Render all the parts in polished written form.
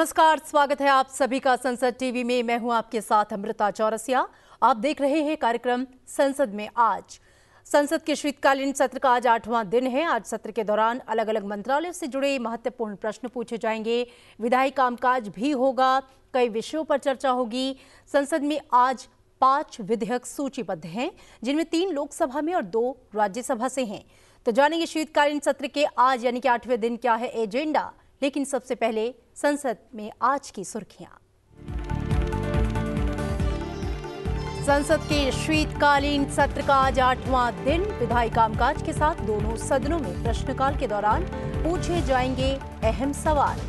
नमस्कार, स्वागत है आप सभी का संसद टीवी में। मैं हूं आपके साथ अमृता चौरसिया। आप देख रहे हैं कार्यक्रम संसद में आज। संसद के शीतकालीन सत्र का आज 8वां दिन है। आज सत्र के दौरान अलग अलग मंत्रालयों से जुड़े महत्वपूर्ण प्रश्न पूछे जाएंगे, विधायी कामकाज भी होगा, कई विषयों पर चर्चा होगी। संसद में आज 5 विधेयक सूचीबद्ध हैं, जिनमें 3 लोकसभा में और 2 राज्यसभा से हैं। तो जानेंगे शीतकालीन सत्र के आज यानी कि 8वें दिन क्या है एजेंडा। लेकिन सबसे पहले संसद में आज की सुर्खियां। संसद के शीतकालीन सत्र का आज 8वां दिन। विधायी कामकाज के साथ दोनों सदनों में प्रश्नकाल के दौरान पूछे जाएंगे अहम सवाल।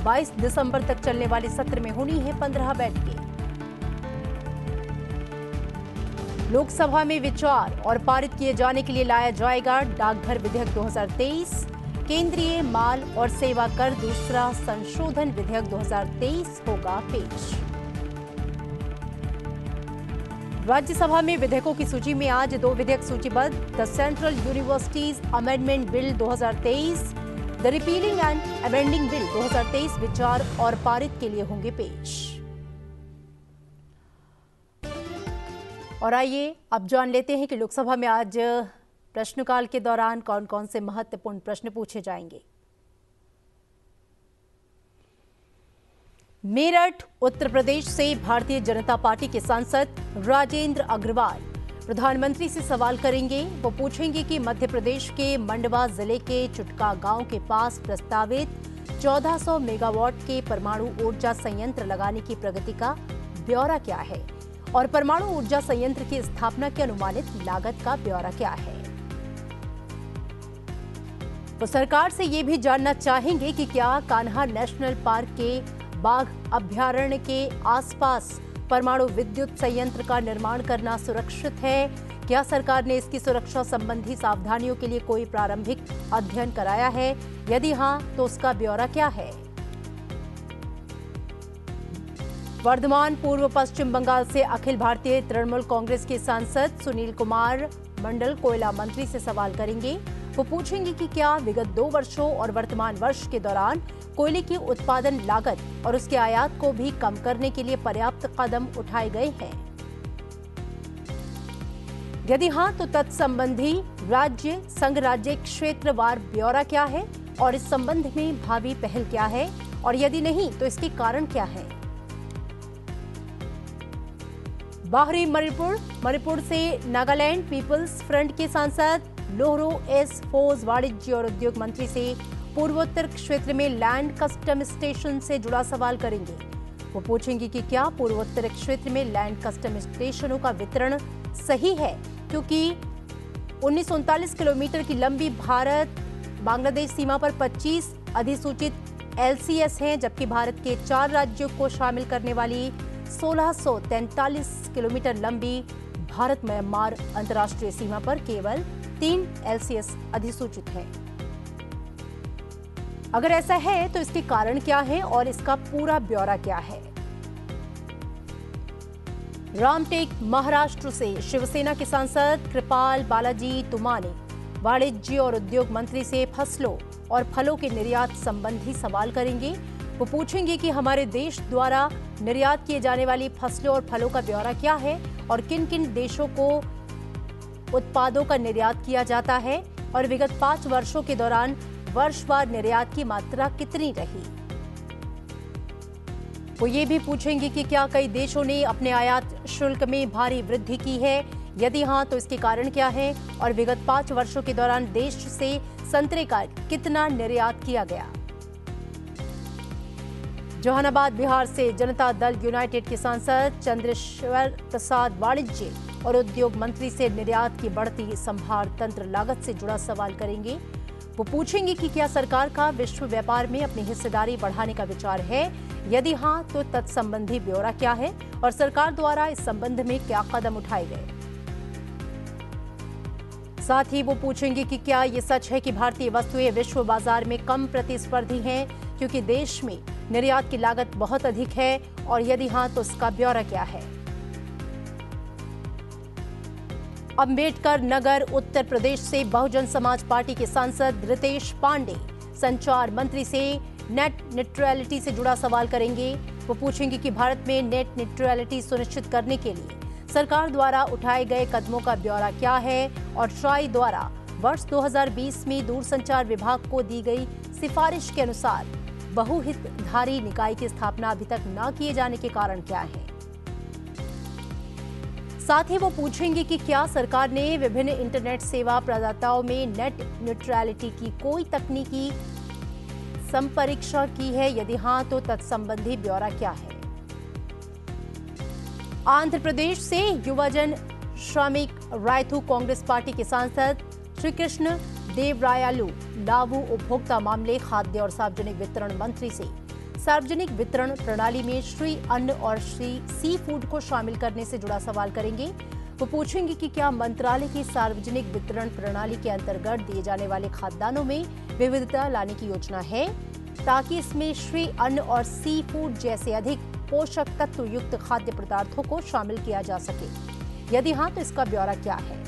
22 दिसंबर तक चलने वाले सत्र में होनी है 15 बैठकें। लोकसभा में विचार और पारित किए जाने के लिए लाया जाएगा डाकघर विधेयक 2023। केंद्रीय माल और सेवा कर दूसरा संशोधन विधेयक 2023 होगा पेश। राज्यसभा में विधेयकों की सूची में आज 2 विधेयक सूचीबद्ध। The central universities amendment bill 2023, the repealing and amending bill 2023 विचार और पारित के लिए होंगे पेश। और आइए अब जान लेते हैं कि लोकसभा में आज प्रश्नकाल के दौरान कौन कौन से महत्वपूर्ण प्रश्न पूछे जाएंगे। मेरठ उत्तर प्रदेश से भारतीय जनता पार्टी के सांसद राजेंद्र अग्रवाल प्रधानमंत्री से सवाल करेंगे। वो पूछेंगे कि मध्य प्रदेश के मंडवा जिले के चुटका गांव के पास प्रस्तावित 1400 मेगावाट के परमाणु ऊर्जा संयंत्र लगाने की प्रगति का ब्यौरा क्या है और परमाणु ऊर्जा संयंत्र की स्थापना की अनुमानित लागत का ब्यौरा क्या है। वो सरकार से ये भी जानना चाहेंगे कि क्या कान्हा नेशनल पार्क के बाघ अभयारण्य के आसपास परमाणु विद्युत संयंत्र का निर्माण करना सुरक्षित है। क्या सरकार ने इसकी सुरक्षा संबंधी सावधानियों के लिए कोई प्रारंभिक अध्ययन कराया है, यदि हां तो उसका ब्यौरा क्या है। वर्धमान पूर्व पश्चिम बंगाल से अखिल भारतीय तृणमूल कांग्रेस के सांसद सुनील कुमार मंडल कोयला मंत्री से सवाल करेंगे। वो पूछेंगे कि क्या विगत 2 वर्षों और वर्तमान वर्ष के दौरान कोयले की उत्पादन लागत और उसके आयात को भी कम करने के लिए पर्याप्त कदम उठाए गए हैं। यदि हां तो तत्संबंधी राज्य संघ राज्य क्षेत्रवार ब्यौरा क्या है और इस संबंध में भावी पहल क्या है, और यदि नहीं तो इसके कारण क्या है। बाहरी मणिपुर से नागालैंड पीपल्स फ्रंट के सांसद लोहरो एस फोज वाणिज्य और उद्योग मंत्री से पूर्वोत्तर क्षेत्र में लैंड कस्टम स्टेशन से जुड़ा सवाल करेंगे। वो पूछेंगे कि क्या पूर्वोत्तर क्षेत्र में लैंड कस्टम स्टेशनों का वितरण सही है, क्योंकि 1939 किलोमीटर की लंबी भारत बांग्लादेश सीमा पर 25 अधिसूचित LCS हैं, जबकि भारत के 4 राज्यों को शामिल करने वाली 1643 किलोमीटर लंबी भारत म्यांमार अंतर्राष्ट्रीय सीमा पर केवल 3 LCS अधिसूचित है। अगर ऐसा है तो इसके कारण क्या है और इसका पूरा ब्यौरा क्या है। रामटेक महाराष्ट्र से शिवसेना के सांसद कृपाल बालाजी तुमाने वाणिज्य और उद्योग मंत्री से फसलों और फलों के निर्यात संबंधी सवाल करेंगे। वो पूछेंगे कि हमारे देश द्वारा निर्यात किए जाने वाली फसलों और फलों का ब्यौरा क्या है और किन किन देशों को उत्पादों का निर्यात किया जाता है और विगत 5 वर्षों के दौरान वर्षवार निर्यात की मात्रा कितनी रही। वो ये भी पूछेंगे कि क्या कई देशों ने अपने आयात शुल्क में भारी वृद्धि की है, यदि हां तो इसके कारण क्या है और विगत 5 वर्षों के दौरान देश से संतरे का कितना निर्यात किया गया। जहानाबाद बिहार से जनता दल यूनाइटेड के सांसद चंद्रेश्वर प्रसाद वाणिज्य और उद्योग मंत्री से निर्यात की बढ़ती संभार तंत्र लागत से जुड़ा सवाल करेंगे। वो पूछेंगे कि क्या सरकार का विश्व व्यापार में अपनी हिस्सेदारी बढ़ाने का विचार है, यदि हां तो तत्संबंधी ब्यौरा क्या है और सरकार द्वारा इस संबंध में क्या कदम उठाए गए। साथ ही वो पूछेंगे कि क्या ये सच है कि भारतीय वस्तुएं विश्व बाजार में कम प्रतिस्पर्धी हैं क्योंकि देश में निर्यात की लागत बहुत अधिक है, और यदि हां तो इसका ब्यौरा क्या है। अंबेडकर नगर उत्तर प्रदेश से बहुजन समाज पार्टी के सांसद रितेश पांडे संचार मंत्री से नेट न्यूट्रलिटी से जुड़ा सवाल करेंगे। वो पूछेंगे कि भारत में नेट न्यूट्रलिटी सुनिश्चित करने के लिए सरकार द्वारा उठाए गए कदमों का ब्यौरा क्या है और ट्राई द्वारा वर्ष 2020 में दूरसंचार विभाग को दी गई सिफारिश के अनुसार बहुहितधारी निकाय की स्थापना अभी तक न किए जाने के कारण क्या है। साथ ही वो पूछेंगे कि क्या सरकार ने विभिन्न इंटरनेट सेवा प्रदाताओं में नेट न्यूट्रलिटी की कोई तकनीकी संपरीक्षा की है, यदि हां तो तत्संबंधी ब्यौरा क्या है। आंध्र प्रदेश से युवजन श्रमिक रायथू कांग्रेस पार्टी के सांसद श्री कृष्ण देवरायालू लावू उपभोक्ता मामले, खाद्य और सार्वजनिक वितरण मंत्री से सार्वजनिक वितरण प्रणाली में श्री अन्न और श्री सी फूड को शामिल करने से जुड़ा सवाल करेंगे। वो पूछेंगे कि क्या मंत्रालय की सार्वजनिक वितरण प्रणाली के अंतर्गत दिए जाने वाले खाद्यान्नों में विविधता लाने की योजना है ताकि इसमें श्री अन्न और सी फूड जैसे अधिक पोषक तत्व युक्त खाद्य पदार्थों को शामिल किया जा सके। यदि हां तो इसका ब्यौरा क्या है।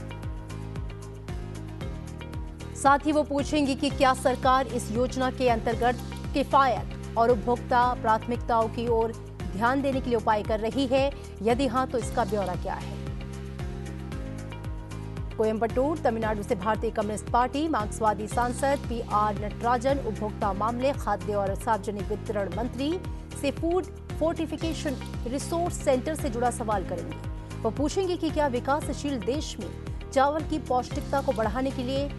साथ ही वो पूछेंगे कि क्या सरकार इस योजना के अंतर्गत किफायत और उपभोक्ता प्राथमिकताओं की ओर ध्यान देने के लिए उपाय कर रही है, यदि हां तो इसका ब्यौरा क्या है। कोयंबटूर तमिलनाडु से भारतीय कम्युनिस्ट पार्टी मार्क्सवादी सांसद PR नटराजन उपभोक्ता मामले, खाद्य और सार्वजनिक वितरण मंत्री से फूड फोर्टिफिकेशन रिसोर्स सेंटर से जुड़ा सवाल करेंगे। वो पूछेंगे कि क्या विकासशील देश में चावल की पौष्टिकता को बढ़ाने के लिए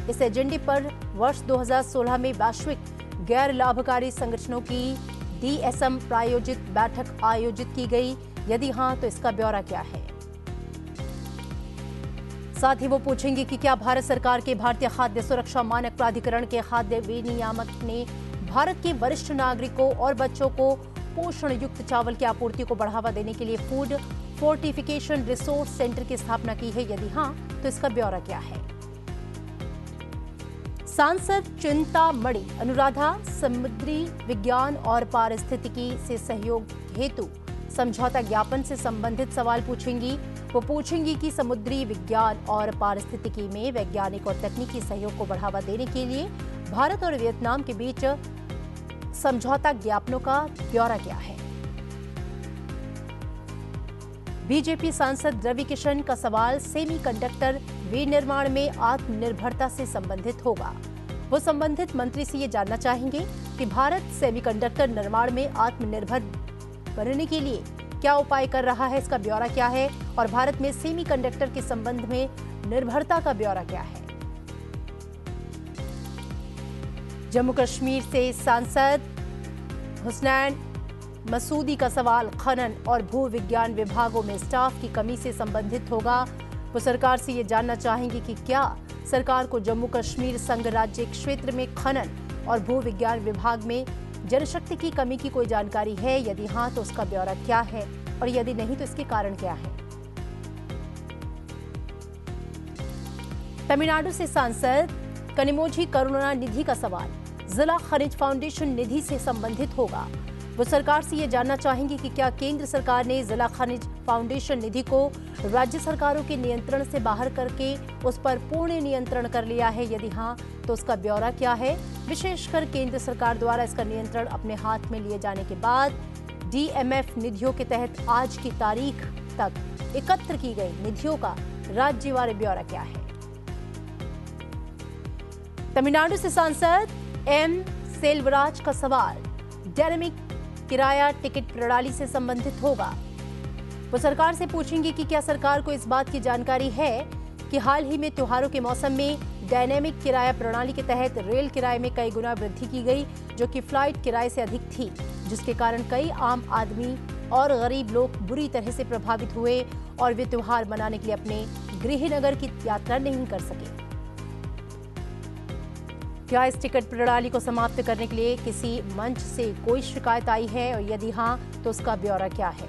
इस एजेंडे पर वर्ष 2016 में वैश्विक गैर लाभकारी संगठनों की DSM प्रायोजित बैठक आयोजित की गई, यदि हां तो इसका ब्यौरा क्या है। साथ ही वो पूछेंगे कि क्या भारत सरकार के भारतीय खाद्य सुरक्षा मानक प्राधिकरण के खाद्य विनियामक ने भारत के वरिष्ठ नागरिकों और बच्चों को पोषण युक्त चावल की आपूर्ति को बढ़ावा देने के लिए फूड फोर्टिफिकेशन रिसोर्स सेंटर की स्थापना की है, यदि हां तो इसका ब्यौरा क्या है। सांसद चिंतामणि अनुराधा समुद्री विज्ञान और पारिस्थितिकी से सहयोग हेतु समझौता ज्ञापन से संबंधित सवाल पूछेंगी। वो पूछेंगी कि समुद्री विज्ञान और पारिस्थितिकी में वैज्ञानिक और तकनीकी सहयोग को बढ़ावा देने के लिए भारत और वियतनाम के बीच समझौता ज्ञापनों का ब्यौरा क्या है। बीजेपी सांसद रवि किशन का सवाल सेमीकंडक्टर विनिर्माण में आत्मनिर्भरता से संबंधित होगा। वो संबंधित मंत्री से ये जानना चाहेंगे कि भारत सेमीकंडक्टर निर्माण में आत्मनिर्भर बनने के लिए क्या उपाय कर रहा है, इसका ब्यौरा क्या है और भारत में सेमीकंडक्टर के संबंध में निर्भरता का ब्यौरा क्या है। जम्मू कश्मीर से सांसद हुसनैन मसूदी का सवाल खनन और भू विज्ञान विभागों में स्टाफ की कमी से संबंधित होगा। वो सरकार से ये जानना चाहेंगे कि क्या सरकार को जम्मू कश्मीर संघ राज्य क्षेत्र में खनन और भू विज्ञान विभाग में जनशक्ति की कमी की कोई जानकारी है, यदि हां तो उसका ब्यौरा क्या है और यदि नहीं तो इसके कारण क्या है। तमिलनाडु से सांसद कनिमोझी करुणानिधि का सवाल जिला खनिज फाउंडेशन निधि से संबंधित होगा। वो सरकार से ये जानना चाहेंगे कि क्या केंद्र सरकार ने जिला खनिज फाउंडेशन निधि को राज्य सरकारों के नियंत्रण से बाहर करके उस पर पूर्ण नियंत्रण कर लिया है, यदि हां तो उसका ब्यौरा क्या है। विशेषकर केंद्र सरकार द्वारा इसका नियंत्रण अपने हाथ में लिए जाने के बाद DMF निधियों के तहत आज की तारीख तक एकत्र की गई निधियों का राज्यवार ब्यौरा क्या है। तमिलनाडु से सांसद M सेल्वराज का सवाल डायनेमिक किराया टिकट प्रणाली से संबंधित होगा। वो सरकार से पूछेंगे कि क्या सरकार को इस बात की जानकारी है कि हाल ही में त्योहारों के मौसम में डायनेमिक किराया प्रणाली के तहत रेल किराए में कई गुना वृद्धि की गई, जो कि फ्लाइट किराए से अधिक थी, जिसके कारण कई आम आदमी और गरीब लोग बुरी तरह से प्रभावित हुए और वे त्योहार मनाने के लिए अपने गृहनगर की यात्रा नहीं कर सके। क्या इस टिकट प्रणाली को समाप्त करने के लिए किसी मंच से कोई शिकायत आई है और यदि हां तो उसका ब्यौरा क्या है।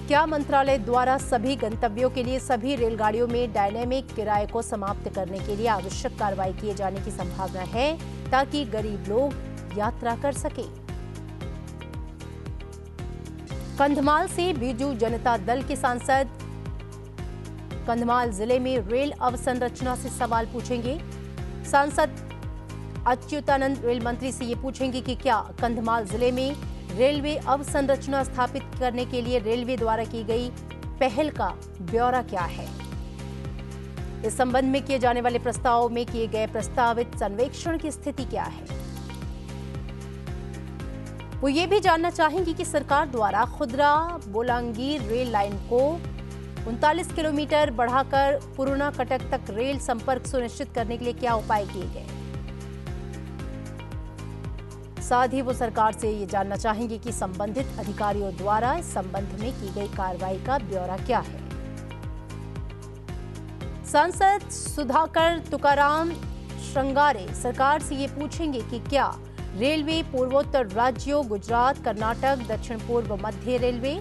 क्या मंत्रालय द्वारा सभी गंतव्यों के लिए सभी रेलगाड़ियों में डायनेमिक किराए को समाप्त करने के लिए आवश्यक कार्रवाई किए जाने की संभावना है ताकि गरीब लोग यात्रा कर सके। कंधमाल से बीजू जनता दल के सांसद कंधमाल जिले में रेल अवसंरचना से सवाल पूछेंगे। सांसद अच्युतानंद रेल मंत्री से ये पूछेंगे कि क्या कंधमाल जिले में रेलवे अवसंरचना स्थापित करने के लिए रेलवे द्वारा की गई पहल का ब्यौरा क्या है। इस संबंध में किए जाने वाले प्रस्ताव में किए गए प्रस्तावित सर्वेक्षण की स्थिति क्या है। वो ये भी जानना चाहेंगी कि सरकार द्वारा खुदरा बोलांगीर रेल लाइन को 39 किलोमीटर बढ़ाकर पुरुना कटक तक रेल संपर्क सुनिश्चित करने के लिए क्या उपाय किए गए। साथ ही वो सरकार से ये जानना चाहेंगे कि संबंधित अधिकारियों द्वारा इस संबंध में की गई कार्रवाई का ब्यौरा क्या है। सांसद सुधाकर तुकाराम श्रृंगारे सरकार से ये पूछेंगे कि क्या रेलवे पूर्वोत्तर राज्यों गुजरात, कर्नाटक, दक्षिण पूर्व मध्य रेलवे,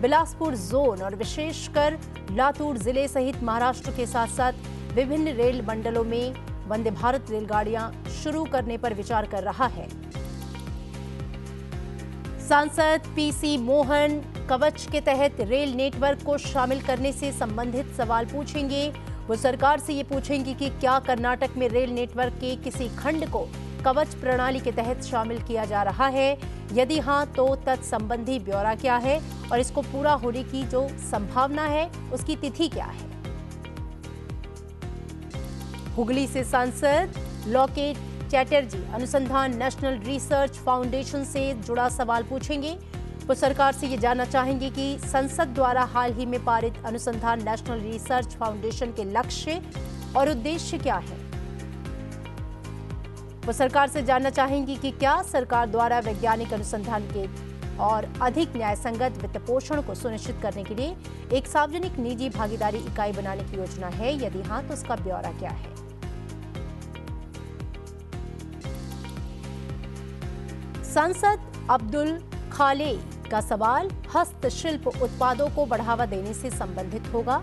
बिलासपुर जोन और विशेषकर लातूर जिले सहित महाराष्ट्र के साथ साथ विभिन्न रेल मंडलों में वंदे भारत रेलगाड़ियां शुरू करने पर विचार कर रहा है। सांसद पीसी मोहन कवच के तहत रेल नेटवर्क को शामिल करने से संबंधित सवाल पूछेंगे। वो सरकार से ये पूछेंगे कि क्या कर्नाटक में रेल नेटवर्क के किसी खंड को कवच प्रणाली के तहत शामिल किया जा रहा है, यदि हां तो तत्संबंधी ब्यौरा क्या है और इसको पूरा होने की जो संभावना है उसकी तिथि क्या है। हुगली से सांसद लॉकेट चैटर्जी अनुसंधान नेशनल रिसर्च फाउंडेशन से जुड़ा सवाल पूछेंगे। वो सरकार से ये जानना चाहेंगे कि संसद द्वारा हाल ही में पारित अनुसंधान नेशनल रिसर्च फाउंडेशन के लक्ष्य और उद्देश्य क्या है। वो सरकार से जानना चाहेंगी कि क्या सरकार द्वारा वैज्ञानिक अनुसंधान के और अधिक न्यायसंगत वित्त पोषण को सुनिश्चित करने के लिए एक सार्वजनिक निजी भागीदारी इकाई बनाने की योजना है, यदि हां तो उसका ब्यौरा क्या है। सांसद अब्दुल खाले का सवाल हस्तशिल्प उत्पादों को बढ़ावा देने से संबंधित होगा।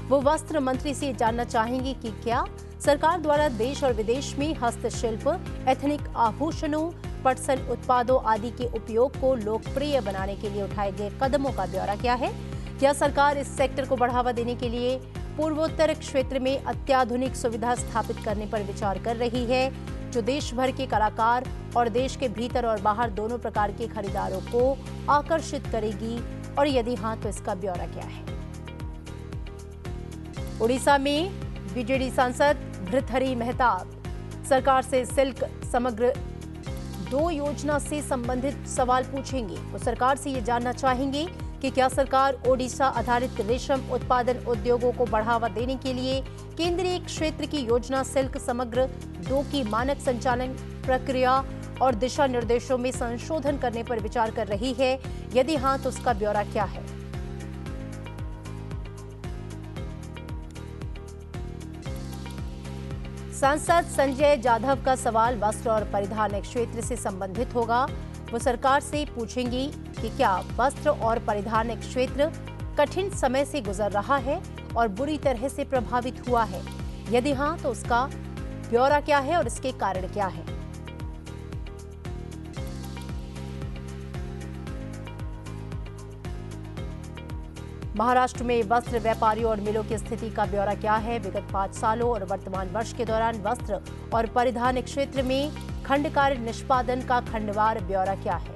वो वस्त्र मंत्री से जानना चाहेंगे कि क्या सरकार द्वारा देश और विदेश में हस्तशिल्प, एथनिक आभूषणों, पटसन उत्पादों आदि के उपयोग को लोकप्रिय बनाने के लिए उठाए गए कदमों का ब्यौरा क्या है। क्या सरकार इस सेक्टर को बढ़ावा देने के लिए पूर्वोत्तर क्षेत्र में अत्याधुनिक सुविधा स्थापित करने पर विचार कर रही है, जो देश भर के कलाकार और देश के भीतर और बाहर दोनों प्रकार के खरीदारों को आकर्षित करेगी, और यदि हां तो इसका ब्यौरा क्या है। उड़ीसा में बीजेडी सांसद भृतहरि मेहताब सरकार से सिल्क समग्र 2 योजना से संबंधित सवाल पूछेंगे। वो सरकार से ये जानना चाहेंगे कि क्या सरकार ओडिशा आधारित रेशम उत्पादन उद्योगों को बढ़ावा देने के लिए केंद्रीय क्षेत्र की योजना सिल्क समग्र 2 की मानक संचालन प्रक्रिया और दिशा निर्देशों में संशोधन करने पर विचार कर रही है, यदि हां तो उसका ब्यौरा क्या है। सांसद संजय जाधव का सवाल वस्त्र और परिधान क्षेत्र से संबंधित होगा। वो सरकार से पूछेंगी कि क्या वस्त्र और परिधान क्षेत्र कठिन समय से गुजर रहा है और बुरी तरह से प्रभावित हुआ है, यदि हां तो उसका ब्यौरा क्या है और इसके कारण क्या है। महाराष्ट्र में वस्त्र व्यापारियों और मिलों की स्थिति का ब्यौरा क्या है। विगत 5 सालों और वर्तमान वर्ष के दौरान वस्त्र और परिधान क्षेत्र में खंडकार निष्पादन का खंडवार ब्यौरा क्या है।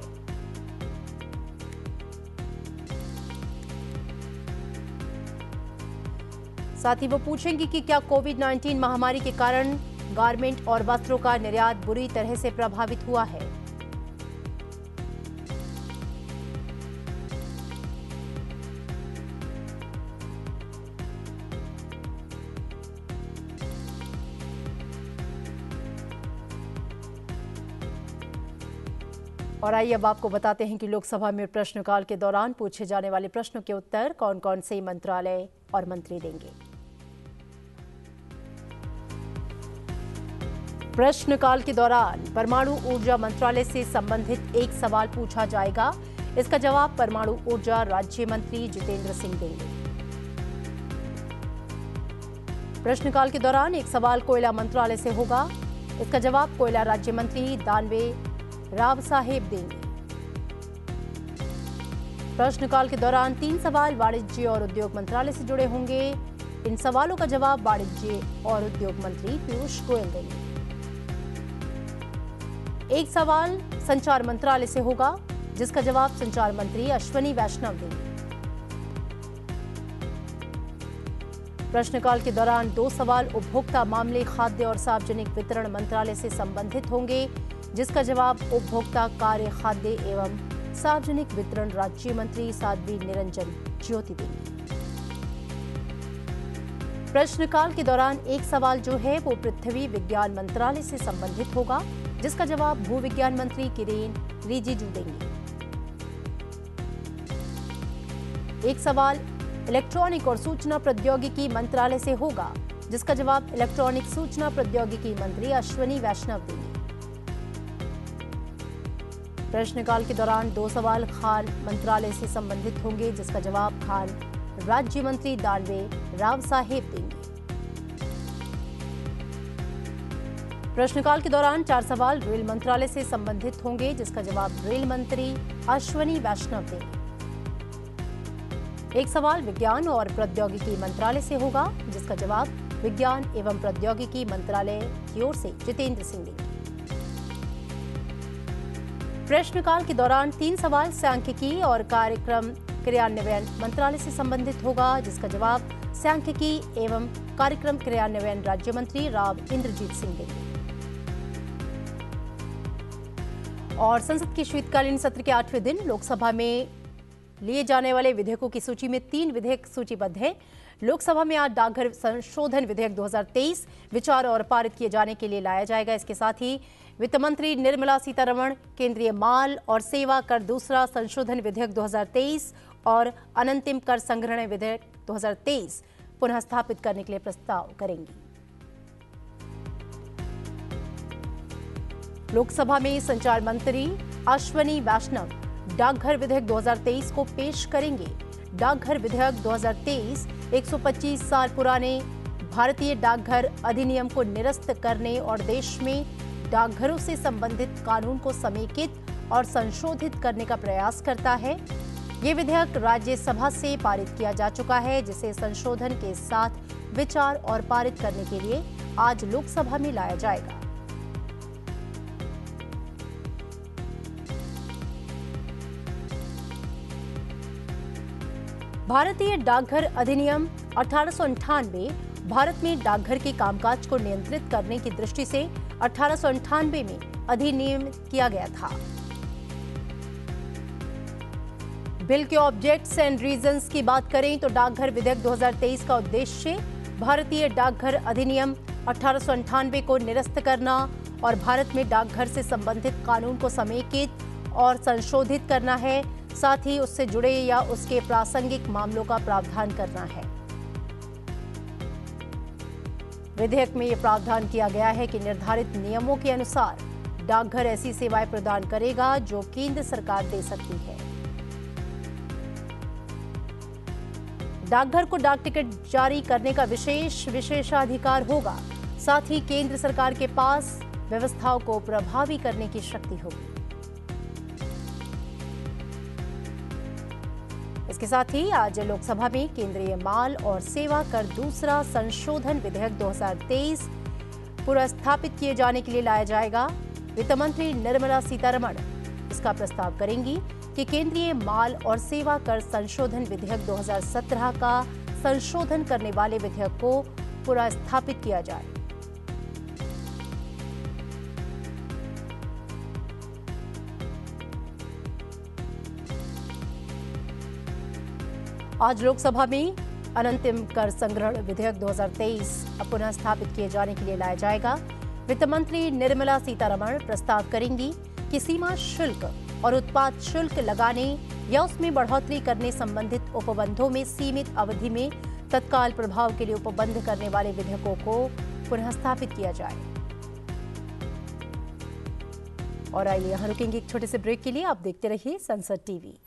साथ ही वो पूछेंगे कि क्या कोविड-19 महामारी के कारण गारमेंट और वस्त्रों का निर्यात बुरी तरह से प्रभावित हुआ है। और आइए अब आपको बताते हैं कि लोकसभा में प्रश्नकाल के दौरान पूछे जाने वाले प्रश्नों के उत्तर कौन कौन से मंत्रालय और मंत्री देंगे। प्रश्नकाल के दौरान परमाणु ऊर्जा मंत्रालय से संबंधित एक सवाल पूछा जाएगा। इसका जवाब परमाणु ऊर्जा राज्य मंत्री जितेंद्र सिंह देंगे। प्रश्नकाल के दौरान एक सवाल कोयला मंत्रालय से होगा। इसका जवाब कोयला राज्य मंत्री दानवे राव साहेब देंगे। प्रश्नकाल के दौरान 3 सवाल वाणिज्य और उद्योग मंत्रालय से जुड़े होंगे। इन सवालों का जवाब वाणिज्य और उद्योग मंत्री पीयूष गोयल देंगे। एक सवाल संचार मंत्रालय से होगा, जिसका जवाब संचार मंत्री अश्विनी वैष्णव देंगे। प्रश्नकाल के दौरान 2 सवाल उपभोक्ता मामले, खाद्य और सार्वजनिक वितरण मंत्रालय से संबंधित होंगे, जिसका जवाब उपभोक्ता कार्य, खाद्य एवं सार्वजनिक वितरण राज्य मंत्री साध्वी निरंजन ज्योति देंगी। प्रश्नकाल के दौरान एक सवाल जो है वो पृथ्वी विज्ञान मंत्रालय से संबंधित होगा, जिसका जवाब भू विज्ञान मंत्री किरेन रिजिजू देंगे। एक सवाल इलेक्ट्रॉनिक और सूचना प्रौद्योगिकी मंत्रालय से होगा, जिसका जवाब इलेक्ट्रॉनिक सूचना प्रौद्योगिकी मंत्री अश्विनी वैष्णव देंगे। प्रश्नकाल के दौरान 2 सवाल खान मंत्रालय से संबंधित होंगे, जिसका जवाब खान राज्य मंत्री दानवे राव साहेब देंगे। प्रश्नकाल के दौरान 4 सवाल रेल मंत्रालय से संबंधित होंगे, जिसका जवाब रेल मंत्री अश्विनी वैष्णव देंगे। एक सवाल विज्ञान और प्रौद्योगिकी मंत्रालय से होगा, जिसका जवाब विज्ञान एवं प्रौद्योगिकी मंत्रालय की ओर से जितेंद्र सिंह देंगे। प्रश्नकाल के दौरान 3 सवाल सांख्यिकी और कार्यक्रम क्रियान्वयन मंत्रालय से संबंधित होगा, जिसका जवाब सांख्यिकी एवं कार्यक्रम क्रियान्वयन राज्य मंत्री राव इंद्रजीत सिंह देंगे। और संसद के शीतकालीन सत्र के 8वें दिन लोकसभा में लिए जाने वाले विधेयकों की सूची में 3 विधेयक सूचीबद्ध हैं। लोकसभा में आज डाकघर संशोधन विधेयक 2023 विचार और पारित किए जाने के लिए लाया जाएगा। इसके साथ ही वित्त मंत्री निर्मला सीतारमण केंद्रीय माल और सेवा कर दूसरा संशोधन विधेयक 2023 और अनंतिम कर संग्रहण विधेयक 2023 पुनः स्थापित करने के लिए प्रस्ताव करेंगी। लोकसभा में संचार मंत्री अश्विनी वैष्णव डाकघर विधेयक 2023 को पेश करेंगे। डाकघर विधेयक 2023 125 साल पुराने भारतीय डाकघर अधिनियम को निरस्त करने और देश में डाकघरों से संबंधित कानून को समेकित और संशोधित करने का प्रयास करता है। ये विधेयक राज्यसभा से पारित किया जा चुका है, जिसे संशोधन के साथ विचार और पारित करने के लिए आज लोकसभा में लाया जाएगा। भारतीय डाकघर अधिनियम 1898 भारत में डाकघर के कामकाज को नियंत्रित करने की दृष्टि से 1898 में अधिनियमित किया गया था। बिल के ऑब्जेक्ट्स एंड रीजंस की बात करें तो डाकघर विधेयक 2023 का उद्देश्य भारतीय डाकघर अधिनियम 1898 को निरस्त करना और भारत में डाकघर से संबंधित कानून को समेकित और संशोधित करना है, साथ ही उससे जुड़े या उसके प्रासंगिक मामलों का प्रावधान करना है। विधेयक में यह प्रावधान किया गया है कि निर्धारित नियमों के अनुसार डाकघर ऐसी सेवाएं प्रदान करेगा जो केंद्र सरकार दे सकती है। डाकघर को डाक टिकट जारी करने का विशेषाधिकार होगा, साथ ही केंद्र सरकार के पास व्यवस्थाओं को प्रभावी करने की शक्ति होगी। इसके साथ ही आज लोकसभा में केंद्रीय माल और सेवा कर दूसरा संशोधन विधेयक 2023 पुनर्स्थापित किए जाने के लिए लाया जाएगा। वित्त मंत्री निर्मला सीतारमण इसका प्रस्ताव करेंगी कि केंद्रीय माल और सेवा कर संशोधन विधेयक 2017 का संशोधन करने वाले विधेयक को पुनर्स्थापित किया जाए। आज लोकसभा में अनंतिम कर संग्रहण विधेयक 2023 पुनः स्थापित किए जाने के लिए लाया जाएगा। वित्त मंत्री निर्मला सीतारमण प्रस्ताव करेंगी कि सीमा शुल्क और उत्पाद शुल्क लगाने या उसमें बढ़ोतरी करने संबंधित उपबंधों में सीमित अवधि में तत्काल प्रभाव के लिए उपबंध करने वाले विधेयकों को पुनः स्थापित किया जाए। और आइए यहां रुकेंगे एक छोटे से ब्रेक के लिए। आप देखते रहिए संसद TV.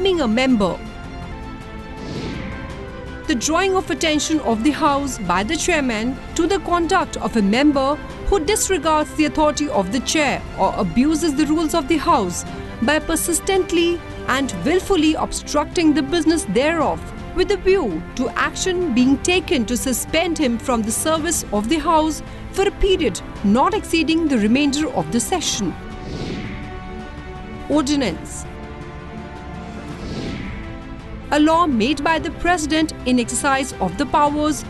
becoming a member. The drawing of attention of the House by the chairman to the conduct of a member who disregards the authority of the chair or abuses the rules of the House by persistently and willfully obstructing the business thereof, with a view to action being taken to suspend him from the service of the House for a period not exceeding the remainder of the session. Ordinance. A law made by the President in exercise of the powers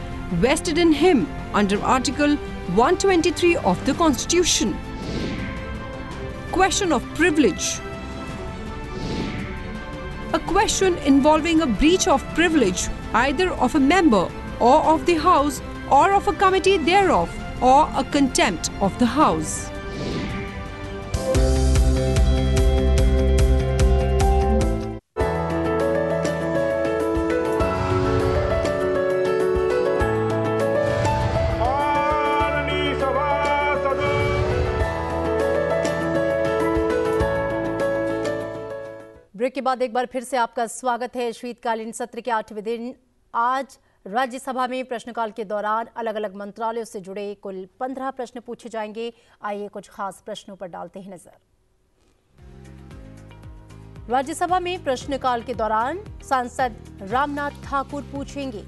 vested in him under Article 123 of the Constitution. Question of privilege. A question involving a breach of privilege either of a member or of the House or of a committee thereof, or a contempt of the House. Break के बाद एक बार फिर से आपका स्वागत है। शीतकालीन सत्र के 8वें दिन आज राज्यसभा में प्रश्नकाल के दौरान अलग अलग मंत्रालयों से जुड़े कुल 15 प्रश्न पूछे जाएंगे। आइए कुछ खास प्रश्नों पर डालते हैं नजर। राज्यसभा में प्रश्नकाल के दौरान सांसद रामनाथ ठाकुर पूछेंगे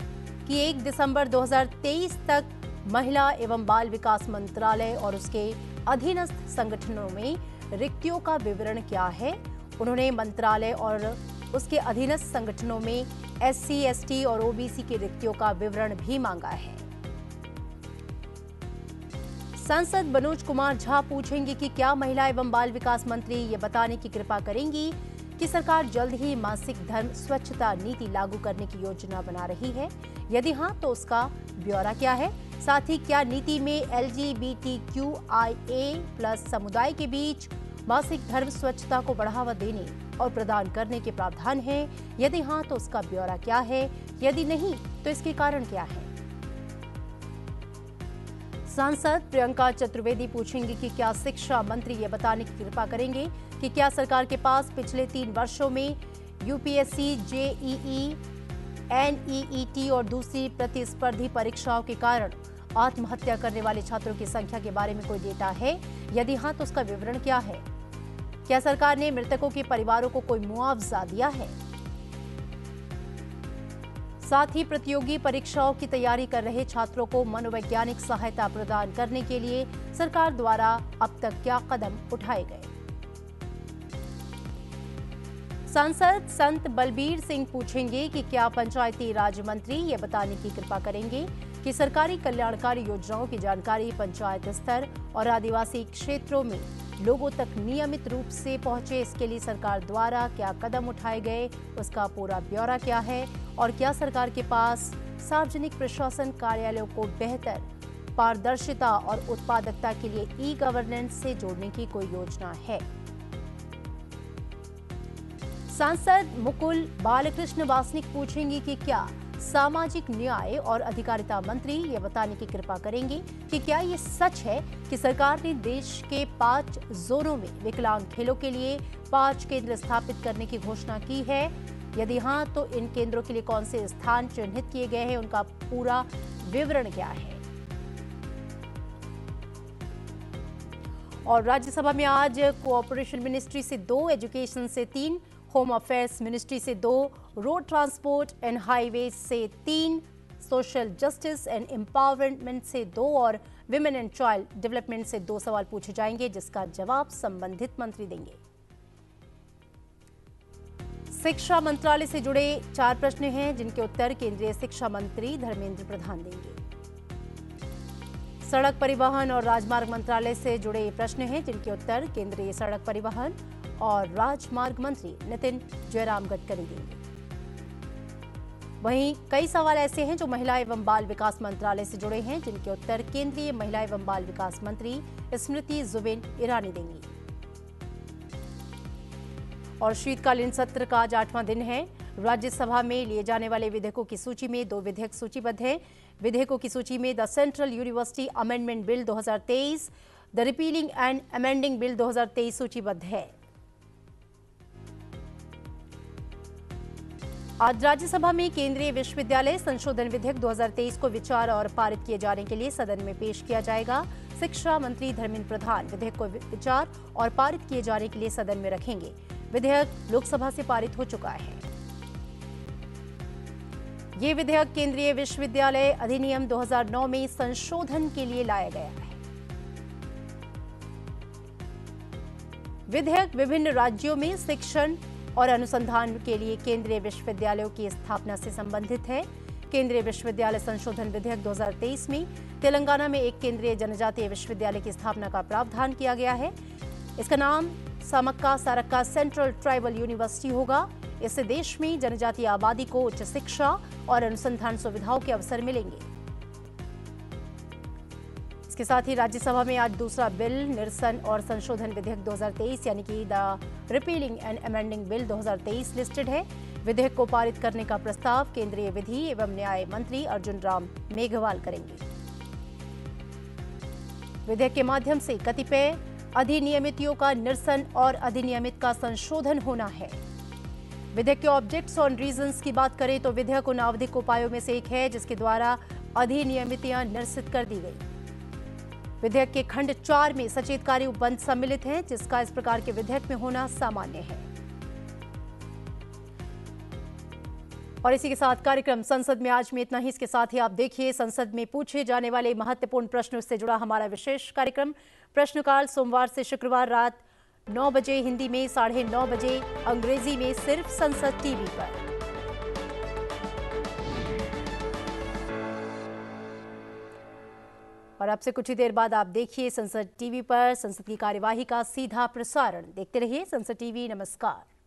कि 1 दिसंबर 2023 तक महिला एवं बाल विकास मंत्रालय और उसके अधीनस्थ संगठनों में रिक्तियों का विवरण क्या है। उन्होंने मंत्रालय और उसके अधीनस्थ संगठनों में SC, ST और OBC की रिक्तियों का विवरण भी मांगा है। सांसद मनोज कुमार झा पूछेंगे कि क्या महिला एवं बाल विकास मंत्री ये बताने की कृपा करेंगी कि सरकार जल्द ही मासिक धर्म स्वच्छता नीति लागू करने की योजना बना रही है। यदि हाँ तो उसका ब्यौरा क्या है। साथ ही क्या नीति में LGBTQIA+ समुदाय के बीच मासिक धर्म स्वच्छता को बढ़ावा देने और प्रदान करने के प्रावधान हैं। यदि हाँ तो उसका ब्यौरा क्या है। यदि नहीं तो इसके कारण क्या है। सांसद प्रियंका चतुर्वेदी पूछेंगी कि क्या शिक्षा मंत्री ये बताने की कृपा करेंगे कि क्या सरकार के पास पिछले 3 वर्षों में UPSC, JEE, NEET और दूसरी प्रतिस्पर्धी परीक्षाओं के कारण आत्महत्या करने वाले छात्रों की संख्या के बारे में कोई डेटा है। यदि हाँ तो उसका विवरण क्या है। क्या सरकार ने मृतकों के परिवारों को कोई मुआवजा दिया है। साथ ही प्रतियोगी परीक्षाओं की तैयारी कर रहे छात्रों को मनोवैज्ञानिक सहायता प्रदान करने के लिए सरकार द्वारा अब तक क्या कदम उठाए गए। सांसद संत बलबीर सिंह पूछेंगे कि क्या पंचायती राज मंत्री ये बताने की कृपा करेंगे कि सरकारी कल्याणकारी योजनाओं की जानकारी पंचायत स्तर और आदिवासी क्षेत्रों में लोगों तक नियमित रूप से पहुंचे। इसके लिए सरकार द्वारा क्या कदम उठाए गए, उसका पूरा ब्यौरा क्या है और क्या सरकार के पास सार्वजनिक प्रशासन कार्यालयों को बेहतर पारदर्शिता और उत्पादकता के लिए ई-गवर्नेंस से जोड़ने की कोई योजना है। सांसद मुकुल बालकृष्ण वासनिक पूछेंगे कि क्या सामाजिक न्याय और अधिकारिता मंत्री ये बताने की कृपा करेंगे कि क्या ये सच है कि सरकार ने देश के 5 जोनों में विकलांग खेलों के लिए 5 केंद्र स्थापित करने की घोषणा की है। यदि हाँ तो इन केंद्रों के लिए कौन से स्थान चिन्हित किए गए हैं, उनका पूरा विवरण क्या है। और राज्यसभा में आज कोऑपरेशन मिनिस्ट्री से 2, एजुकेशन से 3, होम अफेयर्स मिनिस्ट्री से 2, रोड ट्रांसपोर्ट एंड हाईवे से 3, सोशल जस्टिस एंड एम्पावरमेंट से 2 और विमेन एंड चाइल्ड डेवलपमेंट से 2 सवाल पूछे जाएंगे, जिसका जवाब संबंधित मंत्री देंगे। शिक्षा मंत्रालय से जुड़े 4 प्रश्न हैं, जिनके उत्तर केंद्रीय शिक्षा मंत्री धर्मेंद्र प्रधान देंगे। सड़क परिवहन और राजमार्ग मंत्रालय से जुड़े प्रश्न हैं, जिनके उत्तर केंद्रीय सड़क परिवहन और राजमार्ग मंत्री नितिन जयराम गडकरी देंगे। वहीं कई सवाल ऐसे हैं जो महिला एवं बाल विकास मंत्रालय से जुड़े हैं, जिनके उत्तर केंद्रीय महिला एवं बाल विकास मंत्री स्मृति जुबिन ईरानी देंगी। और शीतकालीन सत्र का आज 8वां दिन है। राज्यसभा में लिए जाने वाले विधेयकों की सूची में 2 विधेयक सूचीबद्ध हैं। विधेयकों की सूची में the central university amendment bill 2023, the repealing and amending bill 2023 सूचीबद्ध है। आज राज्यसभा में केंद्रीय विश्वविद्यालय संशोधन विधेयक 2023 को विचार और पारित किए जाने के लिए सदन में पेश किया जाएगा। शिक्षा मंत्री धर्मेंद्र प्रधान विधेयक को विचार और पारित किए जाने के लिए सदन में रखेंगे। विधेयक लोकसभा से पारित हो चुका है। ये विधेयक केंद्रीय विश्वविद्यालय अधिनियम 2009 में संशोधन के लिए लाया गया है। विधेयक विभिन्न राज्यों में शिक्षण और अनुसंधान के लिए केंद्रीय विश्वविद्यालयों की स्थापना से संबंधित है। केंद्रीय विश्वविद्यालय संशोधन विधेयक 2023 में तेलंगाना में एक केंद्रीय जनजातीय विश्वविद्यालय की स्थापना का प्रावधान किया गया है। इसका नाम Sammakka Sarakka central tribal university होगा। इससे देश में जनजातीय आबादी को उच्च शिक्षा और अनुसंधान सुविधाओं के अवसर मिलेंगे। इसके साथ ही राज्यसभा में आज दूसरा बिल निरसन और संशोधन विधेयक 2023 यानी कि the repealing and amending bill 2023 listed है। विधेयक को पारित करने का प्रस्ताव केंद्रीय विधि एवं न्याय मंत्री अर्जुन राम मेघवाल करेंगे। विधेयक के माध्यम से कतिपय अधिनियमितियों का निरसन और अधिनियमित का संशोधन होना है। विधेयक के ऑब्जेक्ट्स और रीजंस की बात करें तो विधेयक उन आवधिक उपायों में से एक है जिसके द्वारा अधिनियमितियां निरसित कर दी गई। विधेयक के खंड 4 में सचेतकारी उपबंध सम्मिलित है जिसका इस प्रकार के विधेयक में होना सामान्य है। और इसी के साथ कार्यक्रम संसद में आज में इतना ही। इसके साथ ही आप देखिए संसद में पूछे जाने वाले महत्वपूर्ण प्रश्नों से जुड़ा हमारा विशेष कार्यक्रम प्रश्नकाल सोमवार से शुक्रवार रात 9 बजे हिंदी में, 9:30 बजे अंग्रेजी में, सिर्फ संसद टीवी पर। और अब से कुछ ही देर बाद आप देखिए संसद टीवी पर संसद की कार्यवाही का सीधा प्रसारण। देखते रहिए संसद टीवी। नमस्कार।